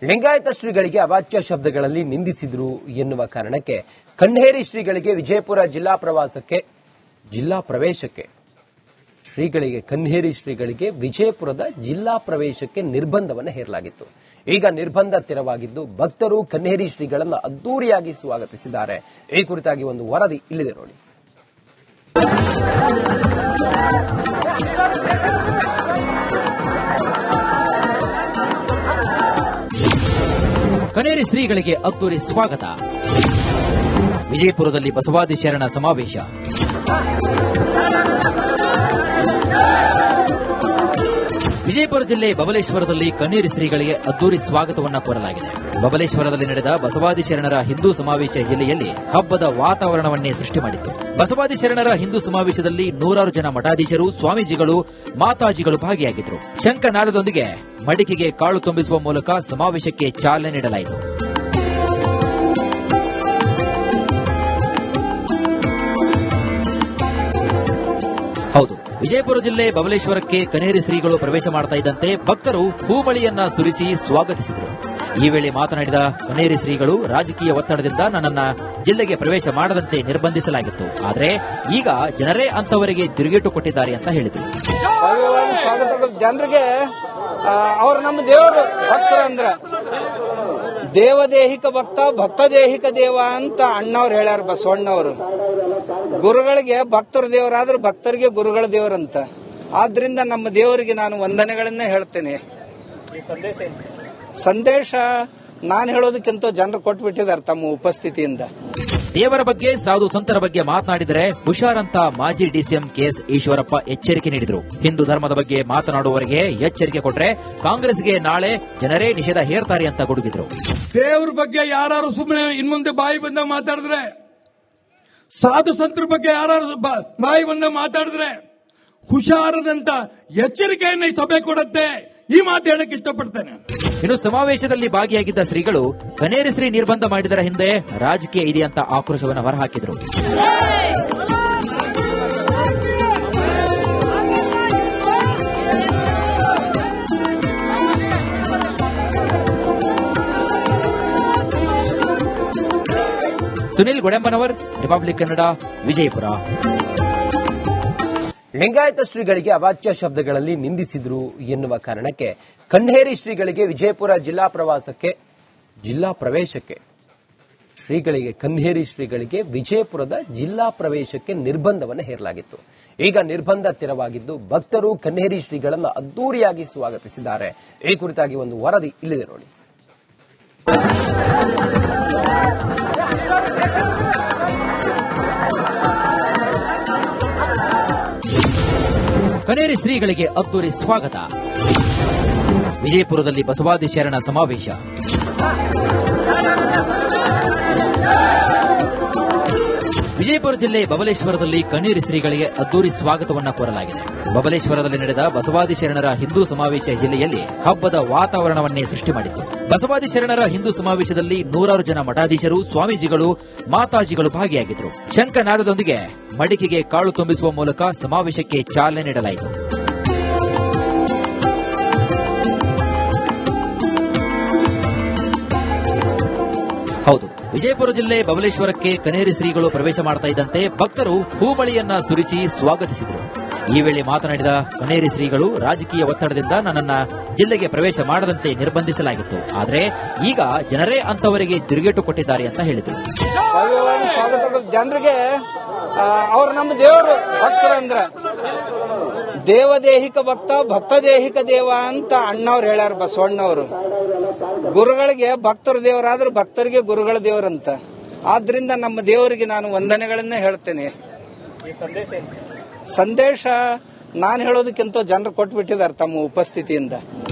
ಲಿಂಗಾಯತ ಶ್ರೀಗಳಿಗೆ ಅವಾಚ್ಯ ಶಬ್ದಗಳಲ್ಲಿ ನಿಂದಿಸಿದ್ರು ಎನ್ನುವ ಕಾರಣಕ್ಕೆ ಕಣ್ಣೇರಿ ಶ್ರೀಗಳಿಗೆ ವಿಜಯಪುರ ಜಿಲ್ಲಾ ಪ್ರವೇಶಕ್ಕೆ ಕಣ್ಣೇರಿ ಶ್ರೀಗಳಿಗೆ ವಿಜಯಪುರದ ಜಿಲ್ಲಾ ಪ್ರವೇಶಕ್ಕೆ ನಿರ್ಬಂಧವನ್ನು ಹೇರಲಾಗಿತ್ತು. ಈಗ ನಿರ್ಬಂಧ ತೆರವಾಗಿದ್ದು ಭಕ್ತರು ಕಣ್ಣೇರಿ ಶ್ರೀಗಳನ್ನು ಅದ್ದೂರಿಯಾಗಿ ಸ್ವಾಗತಿಸಿದ್ದಾರೆ. ಈ ಕುರಿತಾಗಿ ಒಂದು ವರದಿ ಇಲ್ಲಿದೆ ನೋಡಿ. ಕಣ್ಣೇರಿ ಶ್ರೀಗಳಿಗೆ ಅದ್ದೂರಿ ಸ್ವಾಗತ. ವಿಜಯಪುರದಲ್ಲಿ ಬಸವಾದಿ ಶರಣ ಸಮಾವೇಶ. ವಿಜಯಪುರ ಜಿಲ್ಲೆ ಬಬಲೇಶ್ವರದಲ್ಲಿ ಕಣ್ಣೇರಿ ಶ್ರೀಗಳಿಗೆ ಅದ್ದೂರಿ ಸ್ವಾಗತವನ್ನು ಕೋರಲಾಗಿದೆ. ಬಬಲೇಶ್ವರದಲ್ಲಿ ನಡೆದ ಬಸವಾದಿ ಶರಣರ ಹಿಂದೂ ಸಮಾವೇಶ ಜಿಲ್ಲೆಯಲ್ಲಿ ಹಬ್ಬದ ವಾತಾವರಣವನ್ನೇ ಸೃಷ್ಟಿ ಮಾಡಿತ್ತು. ಬಸವಾದಿ ಶರಣರ ಹಿಂದೂ ಸಮಾವೇಶದಲ್ಲಿ ನೂರಾರು ಜನ ಮಠಾಧೀಶರು, ಸ್ವಾಮೀಜಿಗಳು, ಮಾತಾಜಿಗಳು ಭಾಗಿಯಾಗಿದ್ದರು. ಶಂಖನಾದದೊಂದಿಗೆ ಮಡಿಕೆಗೆ ಕಾಳು ತುಂಬಿಸುವ ಮೂಲಕ ಸಮಾವೇಶಕ್ಕೆ ಚಾಲನೆ ನೀಡಲಾಯಿತು. ಹೌದು, ವಿಜಯಪುರ ಜಿಲ್ಲೆ ಬಬಲೇಶ್ವರಕ್ಕೆ ಕಣ್ಣೇರಿ ಶ್ರೀಗಳು ಪ್ರವೇಶ ಮಾಡ್ತಾ ಇದ್ದಂತೆ ಭಕ್ತರು ಹೂಮಳಿಯನ್ನ ಸುರಿಸಿ ಸ್ವಾಗತಿಸಿದರು. ಈ ವೇಳೆ ಮಾತನಾಡಿದ ಕಣ್ಣೇರಿ ಶ್ರೀಗಳು, ರಾಜಕೀಯ ಒತ್ತಡದಿಂದ ನನ್ನನ್ನ ಜಿಲ್ಲೆಗೆ ಪ್ರವೇಶ ಮಾಡದಂತೆ ನಿರ್ಬಂಧಿಸಲಾಗಿತ್ತು. ಆದರೆ ಈಗ ಜನರೇ ಅಂತವರಿಗೆ ತಿರುಗೇಟು ಕೊಟ್ಟಿದ್ದಾರೆ ಅಂತ ಹೇಳಿದರು. ಜನರಿಗೆ ಅವ್ರು ನಮ್ಮ ದೇವರು ಭಕ್ತರು ಅಂದ್ರ ದೇವದೇಹಿಕ ಭಕ್ತ, ಭಕ್ತದೇಹಿಕ ದೇವ ಅಂತ ಅಣ್ಣವ್ರು ಹೇಳ್ಯಾರ ಬಸವಣ್ಣವರು. ಗುರುಗಳಿಗೆ ಭಕ್ತರ ದೇವರಾದ್ರೆ ಭಕ್ತರಿಗೆ ಗುರುಗಳ ದೇವರಂತ. ಆದ್ರಿಂದ ನಮ್ಮ ದೇವರಿಗೆ ನಾನು ವಂದನೆಗಳನ್ನೇ ಹೇಳ್ತೇನೆ. ಸಂದೇಶ ನಾನು ಹೇಳೋದಕ್ಕಿಂತ ಜನರು ಕೊಟ್ಬಿಟ್ಟಿದ್ದಾರೆ ತಮ್ಮ ಉಪಸ್ಥಿತಿಯಿಂದ. ದೇವರ ಬಗ್ಗೆ, ಸಾಧು ಸಂತರ ಬಗ್ಗೆ ಮಾತನಾಡಿದರೆ ಹುಷಾರಂತ ಮಾಜಿ ಡಿಸಿಎಂ ಕೆಎಸ್ ಈಶ್ವರಪ್ಪ ಎಚ್ಚರಿಕೆ ನೀಡಿದರು. ಹಿಂದೂ ಧರ್ಮದ ಬಗ್ಗೆ ಮಾತನಾಡುವವರಿಗೆ ಎಚ್ಚರಿಕೆ ಕೊಟ್ಟರೆ ಕಾಂಗ್ರೆಸ್ಗೆ ನಾಳೆ ಜನರೇ ನಿಷೇಧ ಹೇರ್ತಾರೆ ಅಂತ ಗುಡುಗಿದ್ರು. ದೇವ್ರ ಬಗ್ಗೆ ಯಾರು ಸುಮ್ಮನೆ ಇನ್ಮುಂದೆ ಬಾಯಿ ಬಂದ ಮಾತಾಡಿದ್ರೆ, ಸಾಧು ಸಂತರ ಬಗ್ಗೆ ಯಾರು ಬಾಯಿ ಬಂದ ಮಾತಾಡಿದ್ರೆ ಹುಷಾರದಂತ ಎಚ್ಚರಿಕೆಯನ್ನು ಈ ಸಭೆ ಕೊಡುತ್ತೆ. ಈ ಮಾತು ಹೇಳಕ್ ಇಷ್ಟಪಡ್ತೇನೆ. ಇನ್ನು ಸಮಾವೇಶದಲ್ಲಿ ಭಾಗಿಯಾಗಿದ್ದ ಶ್ರೀಗಳು ಕಣ್ಣೇರಿ ಶ್ರೀ ನಿರ್ಬಂಧ ಮಾಡಿದರ ಹಿಂದೆ ರಾಜಕೀಯ ಇದೆಯಂತ ಆಕ್ರೋಶವನ್ನು ಹೊರಹಾಕಿದರು. ಸುನಿಲ್ ಗೊಡೆಂಬನವರ್, ರಿಪಬ್ಲಿಕ್ ಕನ್ನಡ, ವಿಜಯಪುರ. ಲಿಂಗಾಯತ ಶ್ರೀಗಳಿಗೆ ಅವಾಚ್ಯ ಶಬ್ದಗಳಲ್ಲಿ ನಿಂದಿಸಿದ್ರು ಎನ್ನುವ ಕಾರಣಕ್ಕೆ ಕಣ್ಣೇರಿ ಶ್ರೀಗಳಿಗೆ ವಿಜಯಪುರ ಜಿಲ್ಲಾ ಪ್ರವೇಶಕ್ಕೆ ಕಣ್ಣೇರಿ ಶ್ರೀಗಳಿಗೆ ವಿಜಯಪುರದ ಜಿಲ್ಲಾ ಪ್ರವೇಶಕ್ಕೆ ನಿರ್ಬಂಧವನ್ನು ಹೇರಲಾಗಿತ್ತು. ಈಗ ನಿರ್ಬಂಧ ತೆರವಾಗಿದ್ದು ಭಕ್ತರು ಕಣ್ಣೇರಿ ಶ್ರೀಗಳನ್ನು ಅದ್ದೂರಿಯಾಗಿ ಸ್ವಾಗತಿಸಿದ್ದಾರೆ. ಈ ಕುರಿತಾಗಿ ಒಂದು ವರದಿ ಇಲ್ಲಿದೆ ನೋಡಿ. ಕಣ್ಣೇರಿ ಶ್ರೀಗಳಿಗೆ ಅದ್ದೂರಿ ಸ್ವಾಗತ. ವಿಜಯಪುರದಲ್ಲಿ ಬಸವಾದಿ ಶರಣ ಸಮಾವೇಶ. ವಿಜಯಪುರ ಜಿಲ್ಲೆ ಬಬಲೇಶ್ವರದಲ್ಲಿ ಕಣ್ಣೇರಿ ಶ್ರೀಗಳಿಗೆ ಅದ್ದೂರಿ ಸ್ವಾಗತವನ್ನು ಕೋರಲಾಗಿದೆ. ಬಬಲೇಶ್ವರದಲ್ಲಿ ನಡೆದ ಬಸವಾದಿ ಶರಣರ ಹಿಂದೂ ಸಮಾವೇಶ ಜಿಲ್ಲೆಯಲ್ಲಿ ಹಬ್ಬದ ವಾತಾವರಣವನ್ನೇ ಸೃಷ್ಟಿ ಮಾಡಿತ್ತು. ಬಸವಾದಿ ಶರಣರ ಹಿಂದೂ ಸಮಾವೇಶದಲ್ಲಿ ನೂರಾರು ಜನ ಮಠಾಧೀಶರು, ಸ್ವಾಮೀಜಿಗಳು, ಮಾತಾಜಿಗಳು ಭಾಗಿಯಾಗಿದ್ದರು. ಶಂಖನಾದದೊಂದಿಗೆ ಮಡಿಕೆಗೆ ಕಾಳು ತುಂಬಿಸುವ ಮೂಲಕ ಸಮಾವೇಶಕ್ಕೆ ಚಾಲನೆ ನೀಡಲಾಯಿತು. ಹೌದು, ವಿಜಯಪುರ ಜಿಲ್ಲೆ ಬಬಲೇಶ್ವರಕ್ಕೆ ಕಣ್ಣೇರಿ ಶ್ರೀಗಳು ಪ್ರವೇಶ ಮಾಡ್ತಾ ಇದ್ದಂತೆ ಭಕ್ತರು ಹೂಮಳಿಯನ್ನ ಸುರಿಸಿ ಸ್ವಾಗತಿಸಿದರು. ಈ ವೇಳೆ ಮಾತನಾಡಿದ ಕಣ್ಣೇರಿ ಶ್ರೀಗಳು, ರಾಜಕೀಯ ಒತ್ತಡದಿಂದ ನನ್ನನ್ನ ಜಿಲ್ಲೆಗೆ ಪ್ರವೇಶ ಮಾಡದಂತೆ ನಿರ್ಬಂಧಿಸಲಾಗಿತ್ತು. ಆದರೆ ಈಗ ಜನರೇ ಅಂತವರಿಗೆ ತಿರುಗೇಟು ಕೊಟ್ಟಿದ್ದಾರೆ ಅಂತ ಹೇಳಿದರು. ಜನರಿಗೆ ಅವ್ರು ನಮ್ಮ ದೇವರು ಭಕ್ತರು ಅಂದ್ರ ದೇವದೇಹಿಕ ಭಕ್ತ, ಭಕ್ತದೇಹಿಕ ದೇವ ಅಂತ ಅಣ್ಣವ್ರು ಹೇಳ್ಯಾರ ಬಸವಣ್ಣವರು. ಗುರುಗಳಿಗೆ ಭಕ್ತರ ದೇವರಾದ್ರೆ ಭಕ್ತರಿಗೆ ಗುರುಗಳ ದೇವರಂತ. ಆದ್ರಿಂದ ನಮ್ಮ ದೇವರಿಗೆ ನಾನು ವಂದನೆಗಳನ್ನೇ ಹೇಳ್ತೇನೆ. ಸಂದೇಶ ನಾನು ಹೇಳೋದಕ್ಕಿಂತ ಜನರು ಕೊಟ್ಬಿಟ್ಟಿದ್ದಾರೆ ತಮ್ಮ ಉಪಸ್ಥಿತಿಯಿಂದ.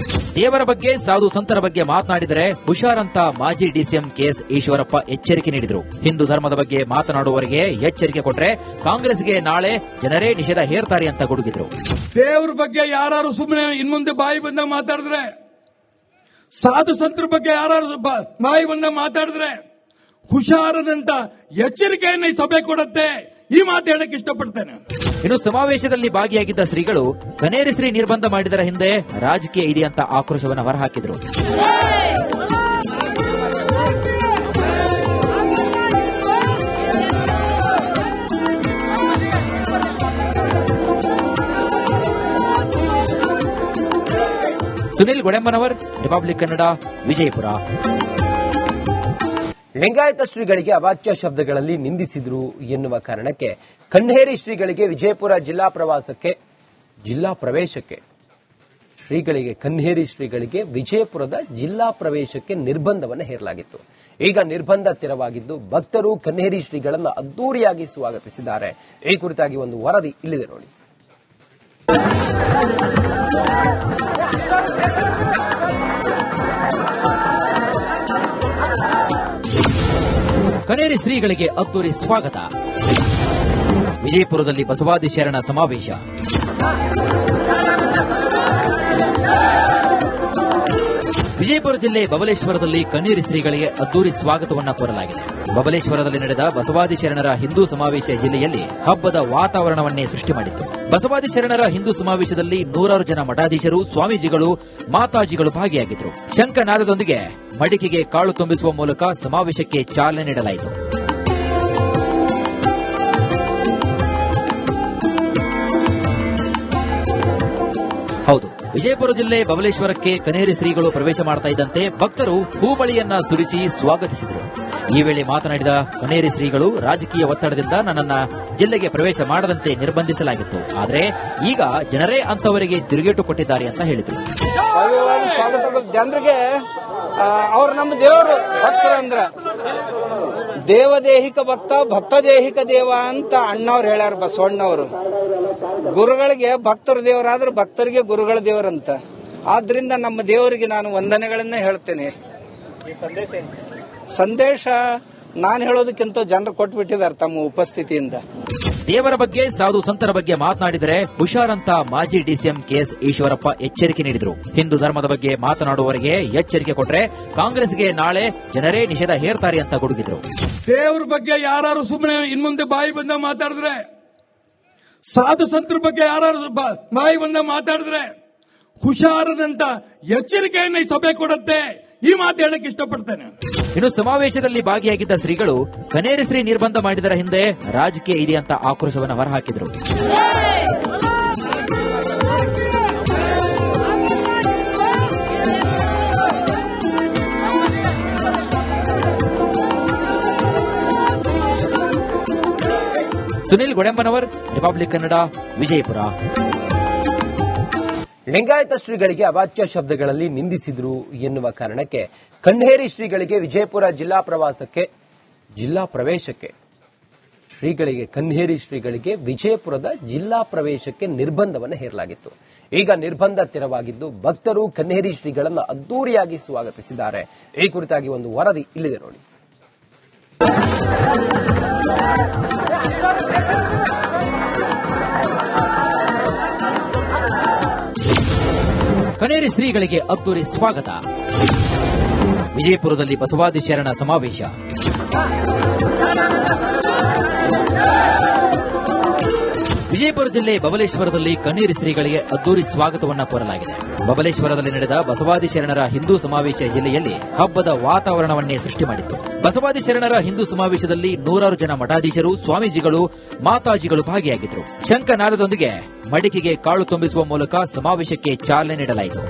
ದೇವರ ಬಗ್ಗೆ, ಸಾಧು ಸಂತರ ಬಗ್ಗೆ ಮಾತನಾಡಿದರೆ ಹುಷಾರಂತ ಮಾಜಿ ಡಿಸಿಎಂ ಕೆಎಸ್ ಈಶ್ವರಪ್ಪ ಎಚ್ಚರಿಕೆ ನೀಡಿದರು. ಹಿಂದೂ ಧರ್ಮದ ಬಗ್ಗೆ ಮಾತನಾಡುವವರಿಗೆ ಎಚ್ಚರಿಕೆ ಕೊಟ್ಟರೆ ಕಾಂಗ್ರೆಸ್ಗೆ ನಾಳೆ ಜನರೇ ನಿಷೇಧ ಹೇರ್ತಾರೆ ಅಂತ ಗುಡುಗಿದ್ರು. ದೇವ್ರ ಬಗ್ಗೆ ಯಾರು ಸುಮ್ಮನೆ ಇನ್ಮುಂದೆ ಬಾಯಿ ಬಂದ ಮಾತಾಡಿದ್ರೆ, ಸಾಧು ಸಂತರ ಬಗ್ಗೆ ಯಾರು ಬಾಯಿ ಬಂದ ಮಾತಾಡಿದ್ರೆ ಹುಷಾರದಂತ ಎಚ್ಚರಿಕೆಯನ್ನು ಈ ಸಭೆ ಕೊಡುತ್ತೆ. ಈ ಮಾತು ಹೇಳಕ್ ಇಷ್ಟಪಡ್ತೇನೆ. ಇನ್ನು ಸಮಾವೇಶದಲ್ಲಿ ಭಾಗಿಯಾಗಿದ್ದ ಶ್ರೀಗಳು ಕಣ್ಣೇರಿ ಶ್ರೀ ನಿರ್ಬಂಧ ಮಾಡಿದರ ಹಿಂದೆ ರಾಜಕೀಯ ಇದೆಯಂತ ಆಕ್ರೋಶವನ್ನು ಹೊರಹಾಕಿದರು. ಸುನಿಲ್ ಗೊಡೆಮ್ಮನವರ್, ರಿಪಬ್ಲಿಕ್ ಕನ್ನಡ, ವಿಜಯಪುರ. ಲಿಂಗಾಯತ ಶ್ರೀಗಳಿಗೆ ಅವಾಚ್ಯ ಶಬ್ದಗಳಲ್ಲಿ ನಿಂದಿಸಿದ್ರು ಎನ್ನುವ ಕಾರಣಕ್ಕೆ ಕಣ್ಹೇರಿ ಶ್ರೀಗಳಿಗೆ ವಿಜಯಪುರ ಜಿಲ್ಲಾ ಪ್ರವೇಶಕ್ಕೆ ಕಣ್ಹೇರಿ ಶ್ರೀಗಳಿಗೆ ವಿಜಯಪುರದ ಜಿಲ್ಲಾ ಪ್ರವೇಶಕ್ಕೆ ನಿರ್ಬಂಧವನ್ನು ಹೇರಲಾಗಿತ್ತು. ಈಗ ನಿರ್ಬಂಧ ತೆರವಾಗಿದ್ದು ಭಕ್ತರು ಕಣ್ಹೇರಿ ಶ್ರೀಗಳನ್ನು ಅದ್ದೂರಿಯಾಗಿ ಸ್ವಾಗತಿಸಿದ್ದಾರೆ. ಈ ಕುರಿತಾಗಿ ಒಂದು ವರದಿ ಇಲ್ಲಿದೆ ನೋಡಿ. ಕಣ್ಹೇರಿ ಶ್ರೀಗಳಿಗೆ ಅದ್ದೂರಿ ಸ್ವಾಗತ. ವಿಜಯಪುರದಲ್ಲಿ ಬಸವಾದಿ ಶರಣ ಸಮಾವೇಶ. ವಿಜಯಪುರ ಜಿಲ್ಲೆ ಬಬಲೇಶ್ವರದಲ್ಲಿ ಕಣ್ಹೇರಿ ಶ್ರೀಗಳಿಗೆ ಅದ್ದೂರಿ ಸ್ವಾಗತವನ್ನ ಕೋರಲಾಗಿದೆ. ಬಬಲೇಶ್ವರದಲ್ಲಿ ನಡೆದ ಬಸವಾದಿ ಶರಣರ ಹಿಂದೂ ಸಮಾವೇಶ ಜಿಲ್ಲೆಯಲ್ಲಿ ಹಬ್ಬದ ವಾತಾವರಣವನ್ನೇ ಸೃಷ್ಟಿ ಮಾಡಿತ್ತು. ಬಸವಾದಿ ಶರಣರ ಹಿಂದೂ ಸಮಾವೇಶದಲ್ಲಿ ನೂರಾರು ಜನ ಮಠಾಧೀಶರು, ಸ್ವಾಮೀಜಿಗಳು, ಮಾತಾಜಿಗಳು ಭಾಗಿಯಾಗಿದ್ದರು. ಶಂಖನಾದದೊಂದಿಗೆ ಮಡಿಕೆಗೆ ಕಾಳು ತುಂಬಿಸುವ ಮೂಲಕ ಸಮಾವೇಶಕ್ಕೆ ಚಾಲನೆ ನೀಡಲಾಯಿತು. ಹೌದು, ವಿಜಯಪುರ ಜಿಲ್ಲೆ ಬಬಲೇಶ್ವರಕ್ಕೆ ಕಣ್ಹೇರಿ ಶ್ರೀಗಳು ಪ್ರವೇಶ ಮಾಡ್ತಾ ಇದ್ದಂತೆ ಭಕ್ತರು ಹೂಬಳಿಯನ್ನ ಸುರಿಸಿ ಸ್ವಾಗತಿಸಿದರು. ಈ ವೇಳೆ ಮಾತನಾಡಿದ ಕಣ್ಹೇರಿ ಶ್ರೀಗಳು, ರಾಜಕೀಯ ಒತ್ತಡದಿಂದ ನನ್ನನ್ನ ಜಿಲ್ಲೆಗೆ ಪ್ರವೇಶ ಮಾಡದಂತೆ ನಿರ್ಬಂಧಿಸಲಾಗಿತ್ತು. ಆದರೆ ಈಗ ಜನರೇ ಅಂತವರಿಗೆ ತಿರುಗೇಟು ಕೊಟ್ಟಿದ್ದಾರೆ ಅಂತ ಹೇಳಿದರು. ಜನರಿಗೆ ಅವ್ರು ನಮ್ಮ ದೇವರು ಭಕ್ತರು ಅಂದ್ರ ದೇವದೇಹಿಕ ಭಕ್ತ ಭಕ್ತದೇಹಿಕ ದೇವ ಅಂತ ಅಣ್ಣವ್ರು ಹೇಳ್ಯಾರ, ಬಸವಣ್ಣವರು. ಗುರುಗಳಿಗೆ ಭಕ್ತರ ದೇವರಾದ್ರೆ ಭಕ್ತರಿಗೆ ಗುರುಗಳ ದೇವರಂತ. ಆದ್ರಿಂದ ನಮ್ಮ ದೇವರಿಗೆ ನಾನು ವಂದನೆಗಳನ್ನೇ ಹೇಳ್ತೇನೆ. ಸಂದೇಶ ನಾನು ಹೇಳೋದಕ್ಕಿಂತ ಜನರು ಕೊಟ್ಬಿಟ್ಟಿದ್ದಾರೆ ತಮ್ಮ ಉಪಸ್ಥಿತಿಯಿಂದ. ದೇವರ ಬಗ್ಗೆ, ಸಾಧು ಸಂತರ ಬಗ್ಗೆ ಮಾತನಾಡಿದರೆ ಹುಷಾರಂತ ಮಾಜಿ ಡಿಸಿಎಂ ಕೆಎಸ್ ಈಶ್ವರಪ್ಪ ಎಚ್ಚರಿಕೆ ನೀಡಿದರು. ಹಿಂದೂ ಧರ್ಮದ ಬಗ್ಗೆ ಮಾತನಾಡುವವರಿಗೆ ಎಚ್ಚರಿಕೆ ಕೊಟ್ಟರೆ ಕಾಂಗ್ರೆಸ್ಗೆ ನಾಳೆ ಜನರೇ ನಿಷೇಧ ಹೇರ್ತಾರೆ ಅಂತ ಗುಡುಗಿದ್ರು. ದೇವ್ರ ಬಗ್ಗೆ ಯಾರು ಸುಮ್ಮನೆ ಇನ್ಮುಂದೆ ಬಾಯಿ ಬಂದ ಮಾತಾಡಿದ್ರೆ, ಸಾಧು ಸಂತರ ಬಗ್ಗೆ ಯಾರು ಬಾಯಿ ಬಂದ ಮಾತಾಡಿದ್ರೆ ಹುಷಾರದಂತ ಎಚ್ಚರಿಕೆಯನ್ನು ಈ ಸಭೆ ಕೊಡುತ್ತೆ. ಈ ಮಾತು ಹೇಳಕ್ಕೆ ಇಷ್ಟಪಡ್ತೇನೆ. ಇನ್ನು ಸಮಾವೇಶದಲ್ಲಿ ಭಾಗಿಯಾಗಿದ್ದ ಶ್ರೀಗಳು ಕಣ್ಹೇರಿ ಶ್ರೀ ನಿರ್ಬಂಧ ಮಾಡಿದರ ಹಿಂದೆ ರಾಜಕೀಯ ಇದೆ ಅಂತ ಆಕ್ರೋಶವನ್ನು ಹೊರಹಾಕಿದರು. ಸುನಿಲ್ ಗೊಡೆಮ್ಮನವರ್, ರಿಪಬ್ಲಿಕ್ ಕನ್ನಡ, ವಿಜಯಪುರ. ಲಿಂಗಾಯತ ಶ್ರೀಗಳಿಗೆ ಅವಾಚ್ಯ ಶಬ್ದಗಳಲ್ಲಿ ನಿಂದಿಸಿದ್ರು ಎನ್ನುವ ಕಾರಣಕ್ಕೆ ಕಣ್ಹೇರಿ ಶ್ರೀಗಳಿಗೆ ವಿಜಯಪುರ ಜಿಲ್ಲಾ ಪ್ರವೇಶಕ್ಕೆ ಕಣ್ಹೇರಿ ಶ್ರೀಗಳಿಗೆ ವಿಜಯಪುರದ ಜಿಲ್ಲಾ ಪ್ರವೇಶಕ್ಕೆ ನಿರ್ಬಂಧವನ್ನು ಹೇರಲಾಗಿತ್ತು. ಈಗ ನಿರ್ಬಂಧ ತೆರವಾಗಿದ್ದು ಭಕ್ತರು ಕಣ್ಹೇರಿ ಶ್ರೀಗಳನ್ನು ಅದ್ದೂರಿಯಾಗಿ ಸ್ವಾಗತಿಸಿದ್ದಾರೆ. ಈ ಕುರಿತಾಗಿ ಒಂದು ವರದಿ ಇಲ್ಲಿದೆ ನೋಡಿ. ಕಣ್ಹೇರಿ ಶ್ರೀಗಳಿಗೆ ಅದ್ದೂರಿ ಸ್ವಾಗತ. ವಿಜಯಪುರದಲ್ಲಿ ಬಸವಾದಿ ಶರಣ ಸಮಾವೇಶ. ವಿಜಯಪುರ ಜಿಲ್ಲೆ ಬಬಲೇಶ್ವರದಲ್ಲಿ ಕಣ್ಹೇರಿ ಶ್ರೀಗಳಿಗೆ ಅದ್ದೂರಿ ಸ್ವಾಗತವನ್ನ ಕೋರಲಾಗಿದೆ. ಬಬಲೇಶ್ವರದಲ್ಲಿ ನಡೆದ ಬಸವಾದಿ ಶರಣರ ಹಿಂದೂ ಸಮಾವೇಶ ಜಿಲ್ಲೆಯಲ್ಲಿ ಹಬ್ಬದ ವಾತಾವರಣವನ್ನೇ ಸೃಷ್ಟಿ ಮಾಡಿತ್ತು. ಬಸವಾದಿ ಶರಣರ ಹಿಂದೂ ಸಮಾವೇಶದಲ್ಲಿ ನೂರಾರು ಜನ ಮಠಾಧೀಶರು, ಸ್ವಾಮೀಜಿಗಳು, ಮಾತಾಜಿಗಳು ಭಾಗಿಯಾಗಿದ್ದರು. ಶಂಖನಾದದೊಂದಿಗೆ ಮಡಿಕೆಗೆ ಕಾಳು ತುಂಬಿಸುವ ಮೂಲಕ ಸಮಾವೇಶಕ್ಕೆ ಚಾಲನೆ ನೀಡಲಾಯಿತು.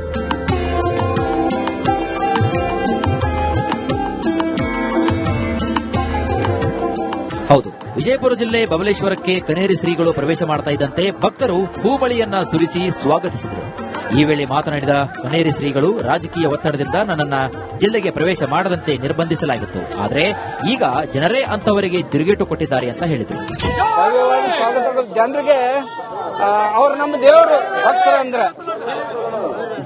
ಹೌದು, ವಿಜಯಪುರ ಜಿಲ್ಲೆ ಬಬಲೇಶ್ವರಕ್ಕೆ ಕಣ್ಹೇರಿ ಶ್ರೀಗಳು ಪ್ರವೇಶ ಮಾಡ್ತಾ ಇದ್ದಂತೆ ಭಕ್ತರು ಹೂಬಳಿಯನ್ನ ಸುರಿಸಿ ಸ್ವಾಗತಿಸಿದರು. ಈ ವೇಳೆ ಮಾತನಾಡಿದ ಕಣ್ಹೇರಿ ಶ್ರೀಗಳು, ರಾಜಕೀಯ ಒತ್ತಡದಿಂದ ನನ್ನನ್ನ ಜಿಲ್ಲೆಗೆ ಪ್ರವೇಶ ಮಾಡದಂತೆ ನಿರ್ಬಂಧಿಸಲಾಗಿತ್ತು. ಆದರೆ ಈಗ ಜನರೇ ಅಂತವರಿಗೆ ತಿರುಗೇಟು ಕೊಟ್ಟಿದ್ದಾರೆ ಅಂತ ಹೇಳಿದರು. ಜನರಿಗೆ ಅವ್ರು ನಮ್ಮ ದೇವರು ಭಕ್ತರು ಅಂದ್ರ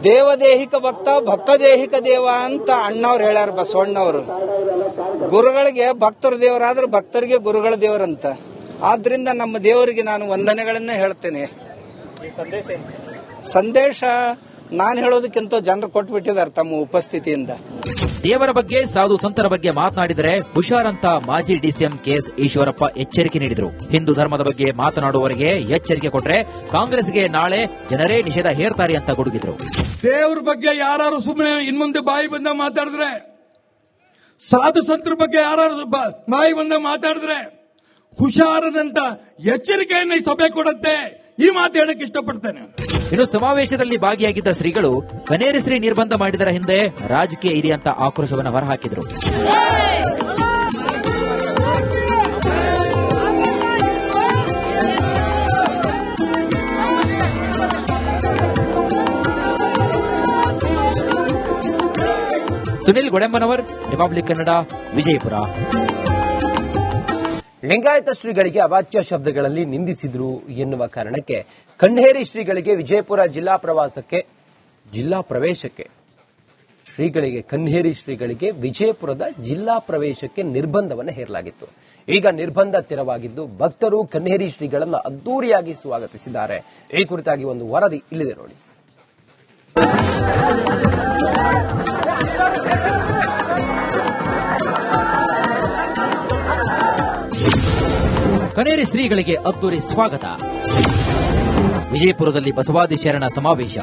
ದೇವದೇಹಿಕ ಭಕ್ತ ಭಕ್ತದೇಹಿಕ ದೇವ ಅಂತ ಅಣ್ಣವ್ರು ಹೇಳ್ಯಾರ, ಬಸವಣ್ಣವರು. ಗುರುಗಳಿಗೆ ಭಕ್ತರ ದೇವರಾದ್ರೆ ಭಕ್ತರಿಗೆ ಗುರುಗಳ ದೇವರಂತ. ಆದ್ರಿಂದ ನಮ್ಮ ದೇವರಿಗೆ ನಾನು ವಂದನೆಗಳನ್ನೇ ಹೇಳ್ತೇನೆ. ಸಂದೇಶ ನಾನು ಹೇಳೋದಕ್ಕಿಂತ ಜನರು ಕೊಟ್ಬಿಟ್ಟಿದ್ದಾರೆ ತಮ್ಮ ಉಪಸ್ಥಿತಿಯಿಂದ. ದೇವರ ಬಗ್ಗೆ, ಸಾಧು ಸಂತರ ಬಗ್ಗೆ ಮಾತನಾಡಿದರೆ ಹುಷಾರಂತ ಮಾಜಿ ಡಿಸಿಎಂ ಕೆಎಸ್ ಈಶ್ವರಪ್ಪ ಎಚ್ಚರಿಕೆ ನೀಡಿದರು. ಹಿಂದೂ ಧರ್ಮದ ಬಗ್ಗೆ ಮಾತನಾಡುವವರಿಗೆ ಎಚ್ಚರಿಕೆ ಕೊಟ್ಟರೆ ಕಾಂಗ್ರೆಸ್ಗೆ ನಾಳೆ ಜನರೇ ನಿಷೇಧ ಹೇರ್ತಾರೆ ಅಂತ ಗುಡುಗಿದ್ರು. ದೇವ್ರ ಬಗ್ಗೆ ಯಾರು ಸುಮ್ಮನೆ ಇನ್ಮುಂದೆ ಬಾಯಿ ಬಂದ ಮಾತಾಡಿದ್ರೆ, ಸಾಧು ಸಂತರ ಬಗ್ಗೆ ಯಾರು ಬಾಯಿ ಬಂದ ಮಾತಾಡಿದ್ರೆ ಹುಷಾರದಂತ ಎಚ್ಚರಿಕೆಯನ್ನು ಈ ಸಭೆ ಕೊಡುತ್ತೆ. ಈ ಮಾತು ಹೇಳಕ್ಕೆ ಇಷ್ಟಪಡ್ತೇನೆ. ಇನ್ನು ಸಮಾವೇಶದಲ್ಲಿ ಭಾಗಿಯಾಗಿದ್ದ ಶ್ರೀಗಳು ಕನೇರಿ ಶ್ರೀ ನಿರ್ಬಂಧ ಮಾಡಿದರ ಹಿಂದೆ ರಾಜಕೀಯ ಇದೆ ಅಂತ ಆಕ್ರೋಶವನ್ನು ಹೊರಹಾಕಿದರು. ಸುನಿಲ್ ಗೊಡೆಮ್ಮನವರ್, ರಿಪಬ್ಲಿಕ್ ಕನ್ನಡ, ವಿಜಯಪುರ. ಲಿಂಗಾಯತ ಶ್ರೀಗಳಿಗೆ ಅವಾಚ್ಯ ಶಬ್ದಗಳಲ್ಲಿ ನಿಂದಿಸಿದ್ರು ಎನ್ನುವ ಕಾರಣಕ್ಕೆ ಕಣ್ಹೇರಿ ಶ್ರೀಗಳಿಗೆ ವಿಜಯಪುರ ಜಿಲ್ಲಾ ಪ್ರವೇಶಕ್ಕೆ ಕಣ್ಹೇರಿ ಶ್ರೀಗಳಿಗೆ ವಿಜಯಪುರದ ಜಿಲ್ಲಾ ಪ್ರವೇಶಕ್ಕೆ ನಿರ್ಬಂಧವನ್ನು ಹೇರಲಾಗಿತ್ತು. ಈಗ ನಿರ್ಬಂಧ ತೆರವಾಗಿದ್ದು ಭಕ್ತರು ಕಣ್ಹೇರಿ ಶ್ರೀಗಳನ್ನು ಅದ್ದೂರಿಯಾಗಿ ಸ್ವಾಗತಿಸಿದ್ದಾರೆ. ಈ ಕುರಿತಾಗಿ ಒಂದು ವರದಿ ಇಲ್ಲಿದೆ ನೋಡಿ. ಕನೇರಿ ಶ್ರೀಗಳಿಗೆ ಅದ್ದೂರಿ ಸ್ವಾಗತ. ವಿಜಯಪುರದಲ್ಲಿ ಬಸವಾದಿ ಶರಣ ಸಮಾವೇಶ.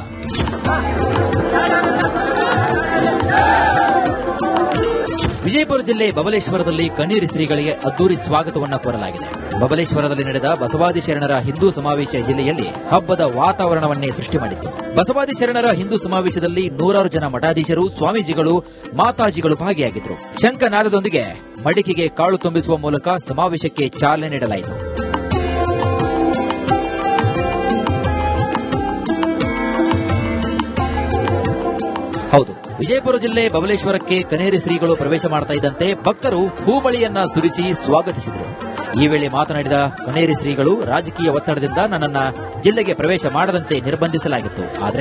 ವಿಜಯಪುರ ಜಿಲ್ಲೆ ಬಬಲೇಶ್ವರದಲ್ಲಿ ಕಣ್ಣೀರಿ ಶ್ರೀಗಳಿಗೆ ಅದ್ದೂರಿ ಸ್ವಾಗತವನ್ನು ಕೋರಲಾಗಿದೆ. ಬಬಲೇಶ್ವರದಲ್ಲಿ ನಡೆದ ಬಸವಾದಿ ಶರಣರ ಹಿಂದೂ ಸಮಾವೇಶ ಜಿಲ್ಲೆಯಲ್ಲಿ ಹಬ್ಬದ ವಾತಾವರಣವನ್ನೇ ಸೃಷ್ಟಿ ಮಾಡಿತ್ತು. ಬಸವಾದಿ ಶರಣರ ಹಿಂದೂ ಸಮಾವೇಶದಲ್ಲಿ ನೂರಾರು ಜನ ಮಠಾಧೀಶರು, ಸ್ವಾಮೀಜಿಗಳು, ಮಾತಾಜಿಗಳು ಭಾಗಿಯಾಗಿದ್ದರು. ಶಂಖನಾದದೊಂದಿಗೆ ಮಡಿಕೆಗೆ ಕಾಳು ತುಂಬಿಸುವ ಮೂಲಕ ಸಮಾವೇಶಕ್ಕೆ ಚಾಲನೆ ನೀಡಲಾಯಿತು. ಹೌದು, ವಿಜಯಪುರ ಜಿಲ್ಲೆ ಬಬಲೇಶ್ವರಕ್ಕೆ ಕನೇರಿ ಶ್ರೀಗಳು ಪ್ರವೇಶ ಮಾಡ್ತಾ ಇದ್ದಂತೆ ಭಕ್ತರು ಹೂಮಳಿಯನ್ನ ಸುರಿಸಿ ಸ್ವಾಗತಿಸಿದರು. ಈ ವೇಳೆ ಮಾತನಾಡಿದ ಕನೇರಿ ಶ್ರೀಗಳು, ರಾಜಕೀಯ ಒತ್ತಡದಿಂದ ನನ್ನನ್ನ ಜಿಲ್ಲೆಗೆ ಪ್ರವೇಶ ಮಾಡದಂತೆ ನಿರ್ಬಂಧಿಸಲಾಗಿತ್ತು. ಆದರೆ